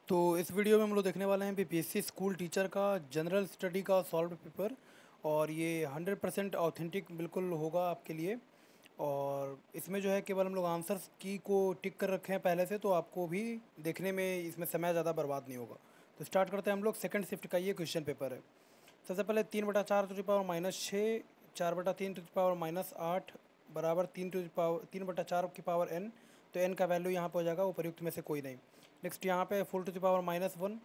तो इस वीडियो में हम लोग देखने वाले हैं बीपीएससी स्कूल टीचर का जनरल स्टडी का सॉल्व पेपर। और ये 100% ऑथेंटिक बिल्कुल होगा आपके लिए। और इसमें जो है केवल हम लोग आंसर्स की को टिक कर रखे हैं पहले से, तो आपको भी देखने में इसमें समय ज़्यादा बर्बाद नहीं होगा। तो स्टार्ट करते हैं हम लोग। सेकंड शिफ्ट का ये क्वेश्चन पेपर है। सबसे पहले 3/4 to the power -6, 4/3 to the power -8 बराबर 3/4 की पावर n। तो n का वैल्यू यहाँ पर हो जाएगा उपर्युक्त में से कोई नहीं। नेक्स्ट यहाँ पे 4 to the power -1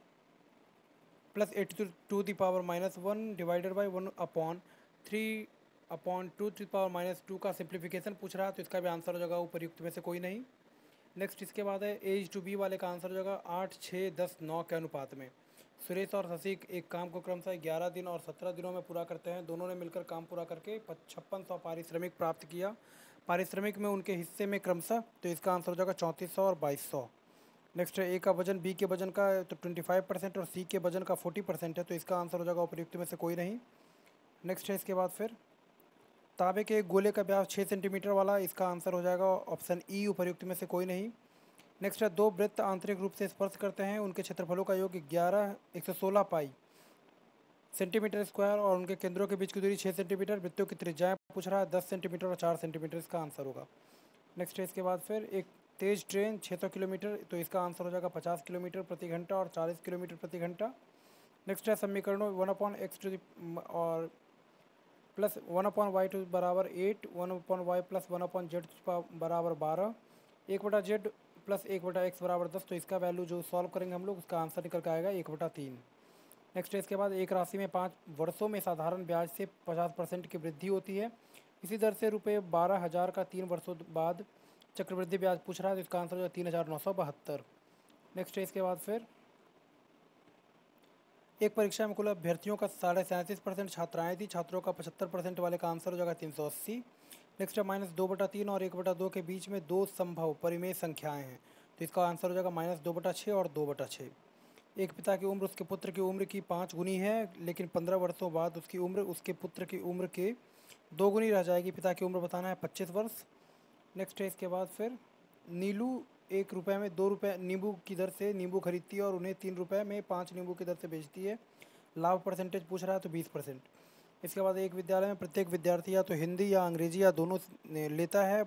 plus 8 to the power -1 divided by 1/3/2 का सिंप्लीफिकेशन पूछ रहा है, तो इसका भी आंसर हो जाएगा उपर्युक्त में से कोई नहीं। नेक्स्ट इसके बाद है एज टू बी वाले का आंसर हो जाएगा 8, 6, 10, 9 के अनुपात में। सुरेश और शशि एक काम को क्रमशः 11 दिन और 17 दिनों में पूरा करते हैं। दोनों ने मिलकर काम पूरा करके 5600 पारिश्रमिक प्राप्त किया। पारिश्रमिक में उनके हिस्से में क्रमशः, तो इसका आंसर हो जाएगा 3400 और 2200। नेक्स्ट है ए का वजन बी के वजन का तो 25% और सी के वजन का 40% है, तो इसका आंसर हो जाएगा उपयुक्त में से कोई नहीं। नेक्स्ट है इसके बाद फिर तांबे के एक गोले का व्यास 6 सेंटीमीटर वाला, इसका आंसर हो जाएगा ऑप्शन ई उपर्युक्त में से कोई नहीं। नेक्स्ट है दो वृत्त आंतरिक रूप से स्पर्श करते हैं, उनके क्षेत्रफलों का योग 116 पाई सेंटीमीटर स्क्वायर और उनके केंद्रों के बीच की दूरी 6 सेंटीमीटर। वृत्तों की त्रिज्याएं पूछ रहा है 10 सेंटीमीटर और 4 सेंटीमीटर, इसका आंसर होगा। नेक्स्ट है इसके बाद फिर एक तेज़ ट्रेन 600 किलोमीटर, तो इसका आंसर हो जाएगा 50 किलोमीटर प्रति घंटा और 40 किलोमीटर प्रति घंटा। नेक्स्ट है समीकरणों 1/x टू और प्लस 1/y टू बराबर 8, 1/y प्लस 1/z बराबर 12, 1/z प्लस 1/x बराबर 10। तो इसका वैल्यू जो सॉल्व करेंगे हम लोग, उसका आंसर निकल के आएगा 1/3। नेक्स्ट है इसके बाद एक राशि में 5 वर्षों में साधारण ब्याज से 50% की वृद्धि होती है। इसी दर से ₹12,000 का 3 वर्षों बाद चक्रवृद्धि ब्याज पूछ रहा है, तो इसका आंसर हो जाएगा 3,972। नेक्स्ट है इसके बाद फिर एक परीक्षा में कुल अभ्यर्थियों का 37.5% छात्राएँ थी, छात्रों का 75% वाले का आंसर हो जाएगा 380। नेक्स्ट है -2/3 और 1/2 के बीच में दो संभव परिमेय संख्याएं हैं, तो इसका आंसर हो जाएगा -2/6 और 2/6। एक पिता की उम्र उसके पुत्र की उम्र की 5 गुनी है, लेकिन 15 वर्षों बाद उसकी उम्र उसके पुत्र की उम्र के 2 गुनी रह जाएगी। पिता की उम्र बताना है 25 वर्ष। नेक्स्ट है इसके बाद फिर नीलू 1 रुपये में 2 रुपये नींबू की दर से नींबू खरीदती है और उन्हें 3 रुपये में 5 नींबू की दर से बेचती है। लाभ परसेंटेज पूछ रहा है, तो 20%। इसके बाद एक विद्यालय में प्रत्येक विद्यार्थी या तो हिंदी या अंग्रेजी या दोनों लेता है।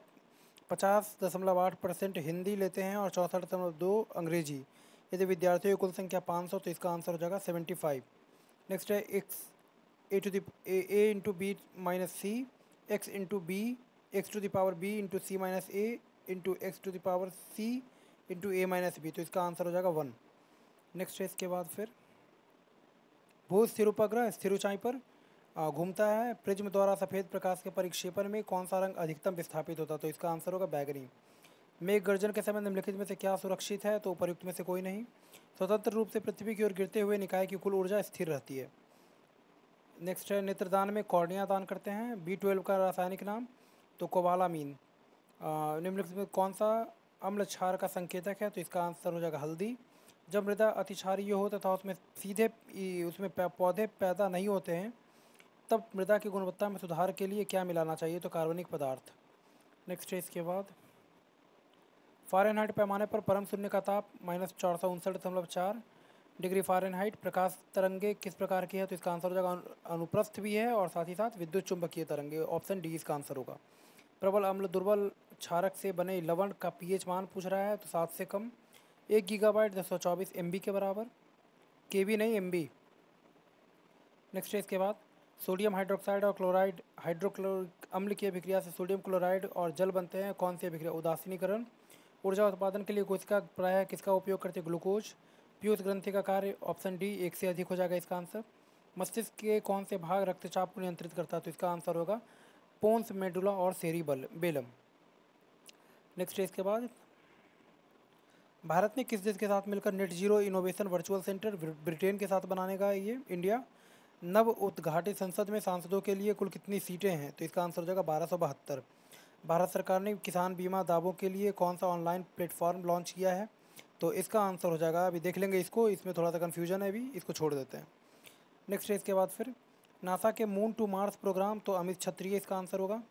50.8% हिंदी लेते हैं और 64.2 अंग्रेजी। यदि विद्यार्थियों की कुल संख्या 500, तो इसका आंसर हो जाएगा 75। नेक्स्ट है X A into B minus C, X into B, X to the power B into C minus A into X to the power C into A minus B, तो इसका आंसर हो जाएगा 1। Next है इसके बाद फिर भू स्थिर उपग्रह स्थिर ऊंचाई पर घूमता है। प्रिज्म द्वारा सफ़ेद प्रकाश के परिक्षेपण में कौन सा रंग अधिकतम विस्थापित होता है, तो इसका आंसर होगा बैगनी। मेघ गर्जन के समय निम्नलिखित में से क्या सुरक्षित है, तो उपर्युक्त में से कोई नहीं। स्वतंत्र रूप से पृथ्वी की ओर गिरते हुए निकाय की कुल ऊर्जा स्थिर रहती है। नेक्स्ट है नेत्रदान में कॉर्निया दान करते हैं। B12 का रासायनिक नाम, तो कोबालामीन। निम्नलिखित में कौन सा अम्ल क्षार का संकेतक है, तो इसका आंसर हो जाएगा हल्दी। जब मृदा अतिक्षारीय हो तथा उसमें सीधे उसमें पौधे पैदा नहीं होते हैं, तब मृदा की गुणवत्ता में सुधार के लिए क्या मिलाना चाहिए, तो कार्बनिक पदार्थ। नेक्स्ट है इसके बाद फ़ारेनहाइट पैमाने पर परम शून्य का ताप -459.4 डिग्री फ़ारेनहाइट। प्रकाश तरंगे किस प्रकार की है, तो इसका आंसर हो जाएगा अनुप्रस्थ भी है और साथ ही साथ विद्युत चुंबकीय तरंगे, ऑप्शन डी इसका आंसर होगा। प्रबल अम्ल दुर्बल क्षारक से बने लवण का पीएच मान पूछ रहा है, तो 7 से कम। 1 गीगाबाइट 224 MB के बराबर, KB नहीं MB। नेक्स्ट है इसके बाद सोडियम हाइड्रोक्साइड और क्लोराइड हाइड्रोक्लोरिक अम्ल की अभिक्रिया से सोडियम क्लोराइड और जल बनते हैं, कौन सी अभिक्रिया, उदासीनीकरण। ऊर्जा उत्पादन के लिए कोशिका प्रायः किसका उपयोग करते हैं, ग्लूकोज। पीयूष ग्रंथि का कार्य, ऑप्शन डी 1 से अधिक हो जाएगा इसका आंसर। मस्तिष्क के कौन से भाग रक्तचाप को नियंत्रित करता है, तो इसका आंसर होगा पोन्स मेडुला और सेरिबेलम। नेक्स्ट है इसके बाद भारत ने किस देश के साथ मिलकर net zero innovation virtual centre Britain के साथ बनाने का ये इंडिया। नव उद्घाटित संसद में सांसदों के लिए कुल कितनी सीटें हैं, तो इसका आंसर हो जाएगा 1272। भारत सरकार ने किसान बीमा दावों के लिए कौन सा ऑनलाइन प्लेटफॉर्म लॉन्च किया है, तो इसका आंसर हो जाएगा, अभी देख लेंगे इसको, इसमें थोड़ा सा कन्फ्यूजन है, अभी इसको छोड़ देते हैं। नेक्स्ट है इसके बाद फिर नासा के मून टू मार्स प्रोग्राम, तो अमित क्षत्रिय इसका आंसर होगा।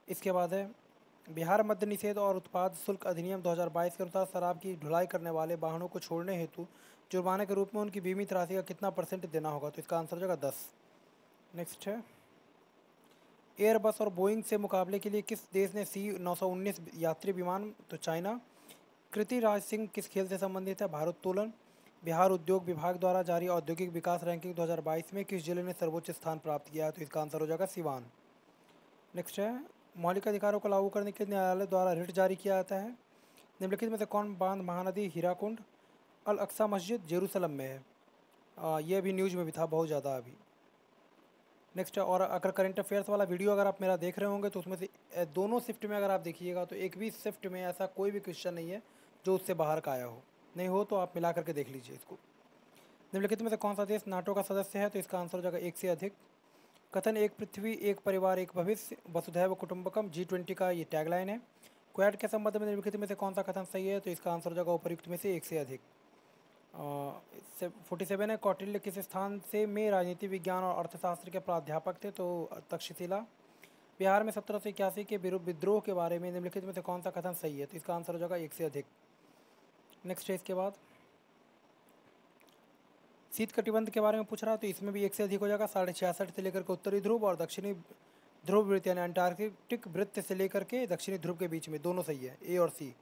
इसके बाद है बिहार मद्य निषेध और उत्पाद शुल्क अधिनियम 2022 के अनुसार शराब की ढुलाई करने वाले वाहनों को छोड़ने हेतु जुर्माने के रूप में उनकी बीमित राशि का कितना % देना होगा? तो इसका आंसर हो जाएगा 10। नेक्स्ट है, एयरबस और बोइंग से मुकाबले के लिए किस देश ने C919 यात्री विमान? तो चाइना। कृति राज सिंह किस खेल से संबंधित है? भारोत्तोलन। बिहार उद्योग विभाग द्वारा जारी औद्योगिक विकास रैंकिंग 2022 में किस जिले ने सर्वोच्च स्थान प्राप्त किया है? तो इसका आंसर हो जाएगा सिवान। नेक्स्ट है, मौलिक अधिकारों को लागू करने के लिए न्यायालय द्वारा रिट जारी किया जाता है? निम्नलिखित में से कौन बांध महानदी हीराकुंड अल अक्सा मस्जिद जेरूसलम में है? ये भी न्यूज़ में भी था बहुत ज़्यादा अभी। नेक्स्ट है, और अगर करंट अफेयर्स वाला वीडियो अगर आप मेरा देख रहे होंगे तो उसमें से दोनों शिफ्ट में अगर आप देखिएगा तो एक भी शिफ्ट में ऐसा कोई भी क्वेश्चन नहीं है जो उससे बाहर का आया हो। नहीं हो तो आप मिला करके देख लीजिए इसको। निम्नलिखित में से कौन सा देश नाटो का सदस्य है? तो इसका आंसर हो जाएगा एक से अधिक। कथन एक पृथ्वी एक परिवार एक भविष्य वसुधैव कुटुंबकम G20 का ये टैगलाइन है। क्वेड के संबंध में निम्नलिखित में से कौन सा कथन सही है? तो इसका आंसर हो जाएगा उपर्युक्त में से एक से अधिक। 47 है, कौटिल्य किस स्थान से में राजनीति विज्ञान और अर्थशास्त्र के प्राध्यापक थे? तो तक्षशिला। बिहार में 1781 के विद्रोह के बारे में निम्नलिखित में से कौन सा कथन सही है? तो इसका आंसर हो जाएगा एक से अधिक। नेक्स्ट है, इसके बाद शीत कटिबंध के बारे में पूछ रहा है तो इसमें भी एक से अधिक हो जाएगा। 66.5 से लेकर के उत्तरी ध्रुव और दक्षिणी ध्रुव वृत्त यानी अंटार्कटिक वृत्त से लेकर के दक्षिणी ध्रुव के बीच में, दोनों सही है, ए और सी।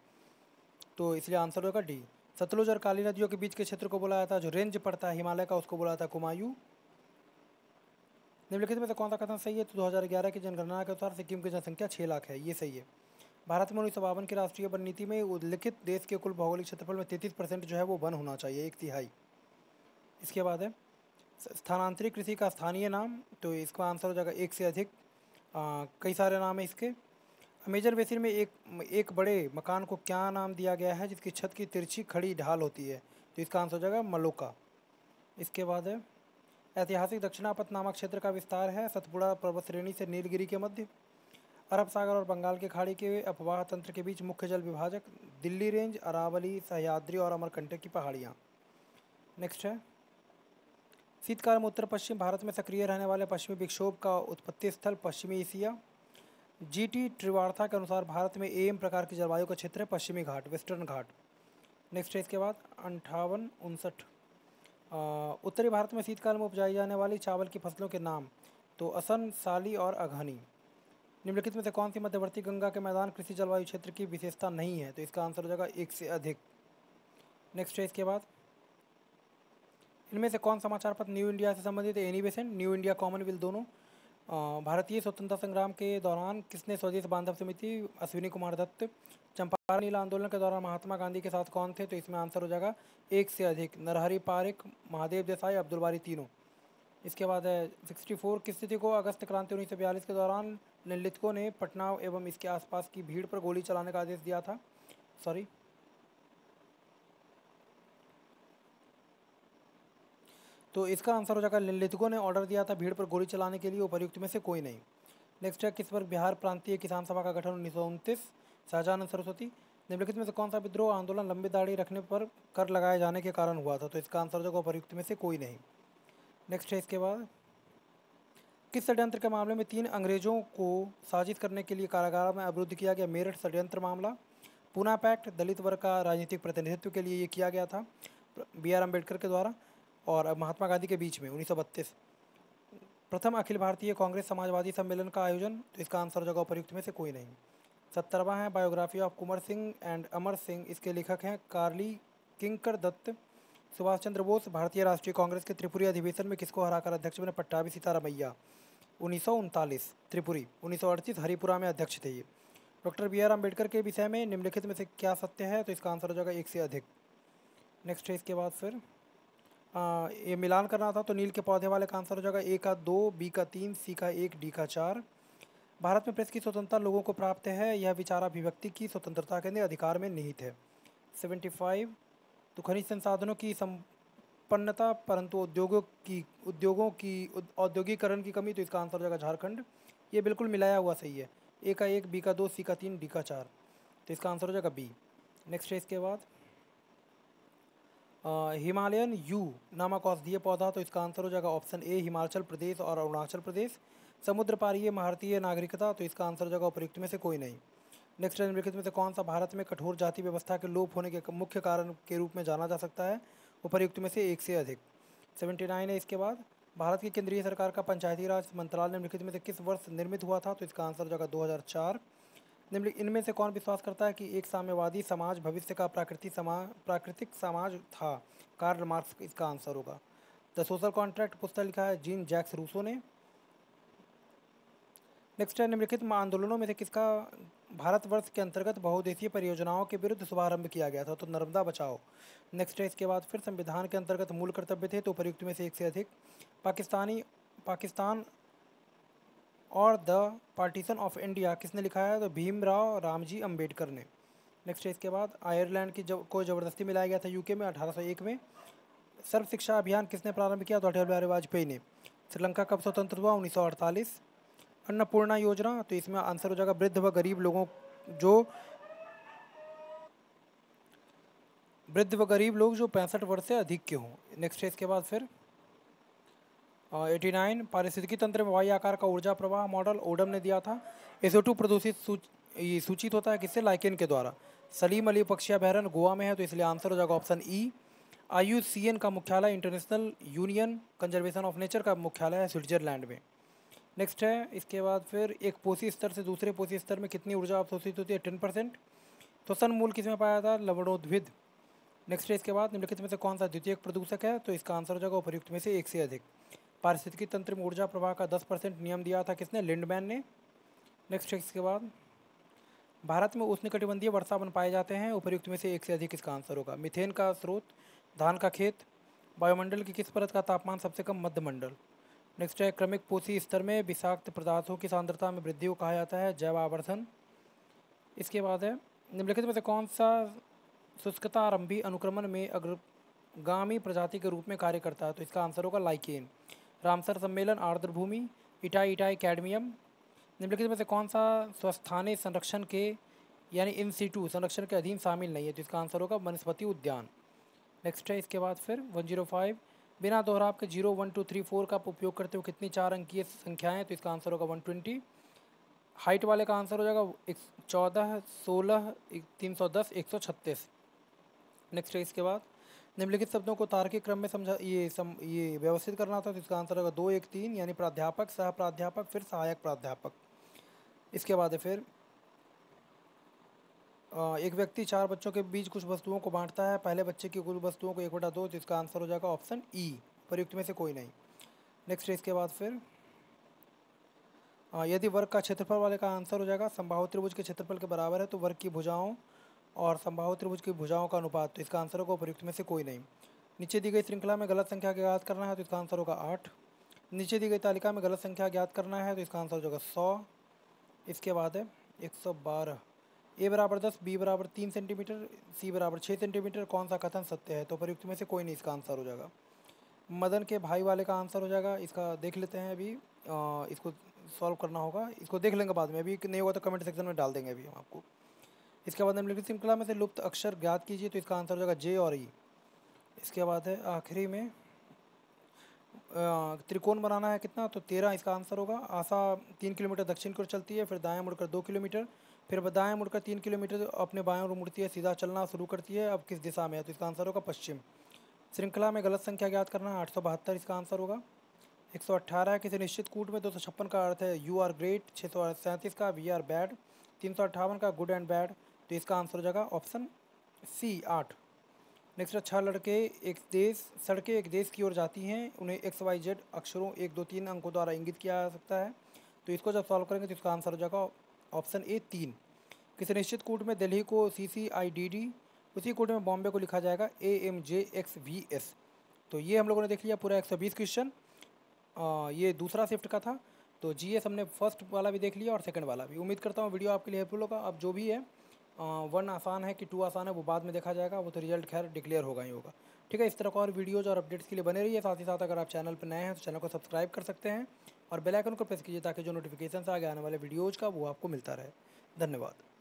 तो इसलिए आंसर होगा डी। सतलुज और काली नदियों के बीच के क्षेत्र को बोला जाता है जो रेंज पड़ता है हिमालय का, उसको बोला जाता है कुमायूं। निम्नलिखित में से कौन सा कथन सही है? तो 2011 की जनगणना के अनुसार सिक्किम की जनसंख्या 6 लाख है, ये सही है। भारत में 1952 की राष्ट्रीय वन नीति में उल्लिखित देश के कुल भौगोलिक क्षेत्रफल में 33% जो है वो वन होना चाहिए, एक तिहाई। इसके बाद है स्थानांतरित कृषि का स्थानीय नाम, तो इसका आंसर हो जाएगा एक से अधिक। कई सारे नाम है इसके। अमेजन बेसिन में एक बड़े मकान को क्या नाम दिया गया है जिसकी छत की तिरछी खड़ी ढाल होती है? तो इसका आंसर हो जाएगा मलोका। इसके बाद है ऐतिहासिक दक्षिणापथ नामक क्षेत्र का विस्तार है सतपुड़ा पर्वत श्रेणी से नीलगिरी के मध्य। अरब सागर और बंगाल की खाड़ी के अपवाह तंत्र के बीच मुख्य जल विभाजक? दिल्ली रेंज, अरावली, सह्याद्री और अमरकंटक की पहाड़ियाँ। नेक्स्ट है, शीतकाल में उत्तर पश्चिम भारत में सक्रिय रहने वाले पश्चिमी विक्षोभ का उत्पत्ति स्थल पश्चिमी एशिया। GT त्रिवार्ता के अनुसार भारत में AM प्रकार की जलवायु का क्षेत्र है पश्चिमी घाट, वेस्टर्न घाट। नेक्स्ट है, इसके बाद 5859 उत्तरी भारत में शीतकाल में उपजाई जाने वाली चावल की फसलों के नाम? तो असन, साली और अघानी। निम्नलिखित में से कौन सी मध्यवर्ती गंगा के मैदान कृषि जलवायु क्षेत्र की विशेषता नहीं है? तो इसका आंसर हो जाएगा एक से अधिक। नेक्स्ट है, इसके बाद इनमें से कौन समाचार पत्र न्यू इंडिया से संबंधित है? Annie Besant, new India, Commonwealth दोनों। भारतीय स्वतंत्रता संग्राम के दौरान किसने स्वदेश बांधव समिति? अश्विनी कुमार दत्त। चंपारण नील आंदोलन के दौरान महात्मा गांधी के साथ कौन थे? तो इसमें आंसर हो जाएगा एक से अधिक। नरहरि पारिक, महादेव देसाई, अब्दुल बारी, तीनों। इसके बाद है 64 किस तिथि को अगस्त क्रांति 1942 के दौरान निम्नलिखितों ने पटना एवं इसके आसपास की भीड़ पर गोली चलाने का आदेश दिया था? सॉरी, तो इसका आंसर हो जाएगा निम्नलिखितों ने ऑर्डर दिया था भीड़ पर गोली चलाने के लिए, उपर्युक्त में से कोई नहीं। नेक्स्ट है, किस वर्ष बिहार प्रांतीय किसान सभा का गठन? 1929, शाहजहानंद सरस्वती। निम्नलिखित में से कौन सा विद्रोह आंदोलन लंबी दाढ़ी रखने पर कर लगाए जाने के कारण हुआ था? तो इसका आंसर हो जाएगा उपर्युक्त में से कोई नहीं। नेक्स्ट है, इसके बाद किस षड्यंत्र के मामले में 3 अंग्रेजों को साजिश करने के लिए कारागार में अवरुद्ध किया गया? मेरठ षड्यंत्र मामला। पूना पैक्ट, दलित वर्ग का राजनीतिक प्रतिनिधित्व के लिए ये किया गया था BR अम्बेडकर के द्वारा और महात्मा गांधी के बीच में 1932। प्रथम अखिल भारतीय कांग्रेस समाजवादी सम्मेलन का आयोजन? तो इसका आंसर हो जाएगा उपर्युक्त में से कोई नहीं। 70वां है biography of Kunwar Singh and Amar Singh, इसके लेखक हैं कार्ली किंकर दत्त। सुभाष चंद्र बोस भारतीय राष्ट्रीय कांग्रेस के त्रिपुरी अधिवेशन में किसको हराकर अध्यक्ष बने? पट्टाभी सीतारामैया, 1939 त्रिपुरी। 1938 हरिपुरा में अध्यक्ष थे ये। डॉक्टर BR अम्बेडकर के विषय में निम्नलिखित में से क्या सत्य है? तो इसका आंसर हो जाएगा एक से अधिक। नेक्स्ट है, इसके बाद फिर ये मिलान करना था तो नील के पौधे वाले का आंसर हो जाएगा A का 2, B का 3, C का 1, D का 4। भारत में प्रेस की स्वतंत्रता लोगों को प्राप्त है, यह विचाराभिव्यक्ति की स्वतंत्रता के अधिकार में निहित है। 75 तो खनिज संसाधनों की संपन्नता परंतु औद्योगिकरण की कमी, तो इसका आंसर हो जाएगा झारखंड। ये बिल्कुल मिलाया हुआ सही है, A का 1, B का 2, C का 3, D का 4, तो इसका आंसर हो जाएगा B। नेक्स्ट है, इसके बाद हिमालयन यू नामक औषधीय पौधा, तो इसका आंसर हो जाएगा ऑप्शन A हिमाचल प्रदेश और अरुणाचल प्रदेश। समुद्र पारीय भारतीय नागरिकता, तो इसका आंसर हो जाएगा उपर्युक्त में से कोई नहीं। नेक्स्ट है, निम्नलिखित में से कौन सा भारत में कठोर जाति व्यवस्था के लोप होने के मुख्य कारण के रूप में जाना जा सकता है? उपर्युक्त में से एक से अधिक। 79 है इसके बाद, भारत की केंद्रीय सरकार का पंचायती राज मंत्रालय निम्नलिखित में से किस वर्ष निर्मित हुआ था? तो इसका आंसर हो जाएगा 2004। निम्नलिखित इनमें से कौन विश्वास करता है कि एक साम्यवादी समाज भविष्य का प्राकृतिक समाज था? कार्ल मार्क्स इसका आंसर होगा। द सोशल कॉन्ट्रैक्ट पुस्तक लिखा है जीन जैक्स रूसो ने। नेक्स्ट है, निम्नलिखित आंदोलनों में से किसका भारतवर्ष के अंतर्गत बहुउद्देशीय परियोजनाओं के विरुद्ध शुभारंभ किया गया था? तो नर्मदा बचाओ। नेक्स्ट है इसके बाद, फिर संविधान के अंतर्गत मूल कर्तव्य थे? तो उपर्युक्त में से एक से अधिक। पाकिस्तान और द पार्टीशन ऑफ इंडिया किसने लिखा है? तो भीमराव रामजी अम्बेडकर ने। नेक्स्ट है इसके बाद, आयरलैंड को ज़बरदस्ती मिलाया गया था यूके में 1801 में। सर्व शिक्षा अभियान किसने प्रारंभ किया? तो अटल बिहारी वाजपेयी ने। श्रीलंका कब स्वतंत्र हुआ? 1948। अन्नपूर्णा योजना, तो इसमें आंसर हो जाएगा वृद्ध व गरीब लोग जो 65 वर्ष से अधिक के हों। नेक्स्ट है इसके बाद, फिर 89, पारिस्थितिकी तंत्र में वायु आकार का ऊर्जा प्रवाह मॉडल ओडम ने दिया था। SO2 प्रदूषित सूचित होता है किससे? लाइकेन के द्वारा। सलीम अली पक्षी अभयारण्य गोवा में है, तो इसलिए आंसर हो जाएगा ऑप्शन ई। IUCN का मुख्यालय, international union conservation of nature का मुख्यालय है स्विट्जरलैंड में। नेक्स्ट है इसके बाद, फिर एक पोषी स्तर से दूसरे पोषी स्तर में कितनी ऊर्जा अवशोषित होती है? 10%। तो सन मूल किसमें पाया था? लवणोद्भिद। नेक्स्ट है इसके बाद, निम्नलिखित में से कौन सा द्वितीयक प्रदूषक है? तो इसका आंसर हो जाएगा उपर्युक्त में से एक से अधिक। पारिस्थितिकी तंत्र में ऊर्जा प्रवाह का 10% नियम दिया था किसने? लिंडमैन ने। नेक्स्ट है इसके बाद, भारत में उष्णकटिबंधीय वर्षावन पाए जाते हैं? उपर्युक्त में से एक से अधिक इसका आंसर होगा। मीथेन का स्रोत, धान का खेत। वायुमंडल की किस परत का तापमान सबसे कम? मध्यमंडल। नेक्स्ट है, क्रमिक पोषी स्तर में विषाक्त पदार्थों की सांद्रता में वृद्धि को कहा जाता है जैव आवर्धन। इसके बाद है, निम्नलिखित में से कौन सा शुष्कतारंभी अनुक्रमण में अग्रगामी प्रजाति के रूप में कार्य करता है? तो इसका आंसर होगा लाइकेन। रामसर सम्मेलन, आर्द्र भूमि, इटाई कैडमियम। निम्नलिखित में से कौन सा स्वस्थानीय संरक्षण के यानी इन सीटू संरक्षण के अधीन शामिल नहीं है? तो इसका आंसर होगा वनस्पति उद्यान। नेक्स्ट है इसके बाद, फिर 105, बिना दोहराव के 0, 1, 2, 3, 4 का उपयोग करते हुए कितनी 4 अंकीय संख्याएं? तो इसका आंसर होगा 120। हाइट वाले का आंसर हो जाएगा 14, 16, 310, 136। नेक्स्ट है इसके बाद, निम्नलिखित शब्दों को तार्किक क्रम में ये व्यवस्थित करना था। तो इसका आंसर होगा 2, 1, 3, यानी प्राध्यापक, सह प्राध्यापक, फिर सहायक प्राध्यापक। इसके बाद है, फिर एक व्यक्ति 4 बच्चों के बीच कुछ वस्तुओं को बांटता है, पहले बच्चे की कुल वस्तुओं को 1/2, तो इसका आंसर हो जाएगा ऑप्शन ई। प्रयुक्त में से कोई नहीं। नेक्स्ट है इसके बाद, फिर यदि वर्ग का क्षेत्रफल वाले का आंसर हो जाएगा समबाहु त्रिभुज के क्षेत्रफल के बराबर है, तो वर्ग की भुजाओं और समबाहु त्रिभुज की भुजाओं का अनुपात, तो इसका आंसर होगा प्रयुक्त में से कोई नहीं। नीचे दी गई श्रृंखला में गलत संख्या ज्ञात करना है, तो इसका आंसर होगा 8। नीचे दी गई तालिका में गलत संख्या ज्ञात करना है, तो इसका आंसर हो जाएगा 100। इसके बाद है 112। ए बराबर 10, बी बराबर 3 सेंटीमीटर, सी बराबर 6 सेंटीमीटर, कौन सा कथन सत्य है? तो प्रयुक्त में से कोई नहीं, इसका आंसर हो जाएगा। मदन के भाई वाले का आंसर हो जाएगा, इसका देख लेते हैं अभी। इसको सॉल्व करना होगा, इसको देख लेंगे बाद में, अभी नहीं होगा तो कमेंट सेक्शन में डाल देंगे अभी हम आपको। इसके बाद निम्नलिखित श्रृंखला में से लुप्त अक्षर ज्ञात कीजिए, तो इसका आंसर हो जाएगा जे और ई। इसके बाद है आखिरी में त्रिकोण बनाना है कितना? तो 13 इसका आंसर होगा। आशा 3 किलोमीटर दक्षिण की ओर चलती है, फिर दाएं मुड़कर 2 किलोमीटर, फिर दाएं मुड़कर 3 किलोमीटर अपने बाएं ओर मुड़ती है, सीधा चलना शुरू करती है। अब किस दिशा में है? तो इसका आंसर होगा पश्चिम। श्रृंखला में गलत संख्या ज्ञात करना है, 872 इसका आंसर होगा। 118 किसी निश्चित कूट में 256 का अर्थ है यू आर ग्रेट। 637 का वी आर बैड। 358 का गुड एंड बैड, तो इसका आंसर हो जाएगा ऑप्शन सी 8। नेक्स्ट है, 6 सड़कें एक देश की ओर जाती हैं, उन्हें XYZ अक्षरों 1, 2, 3 अंकों द्वारा इंगित किया जा सकता है। तो इसको जब सॉल्व करेंगे तो इसका आंसर हो जाएगा ऑप्शन ए 3। किसी निश्चित कूट में दिल्ली को CCIDD, उसी कोड में बॉम्बे को लिखा जाएगा AMJXVS। तो ये हम लोगों ने देख लिया पूरा 120 क्वेश्चन। ये दूसरा शिफ्ट का था। तो GS हमने फर्स्ट वाला भी देख लिया और सेकंड वाला भी। उम्मीद करता हूँ वीडियो आपके लिए हेल्पफुल होगा। अब जो भी है 1 आसान है कि 2 आसान है वो बाद में देखा जाएगा, वो तो रिजल्ट खैर डिक्लेयर होगा ही होगा। ठीक है, इस तरह का और वीडियोज़ और अपडेट्स के लिए बने रहिए। साथ ही साथ अगर आप चैनल पर नए हैं तो चैनल को सब्सक्राइब कर सकते हैं और बेल आइकन को प्रेस कीजिए ताकि जो नोटिफिकेशन आगे आने वाले वीडियोज़ का वो आपको मिलता रहे। धन्यवाद।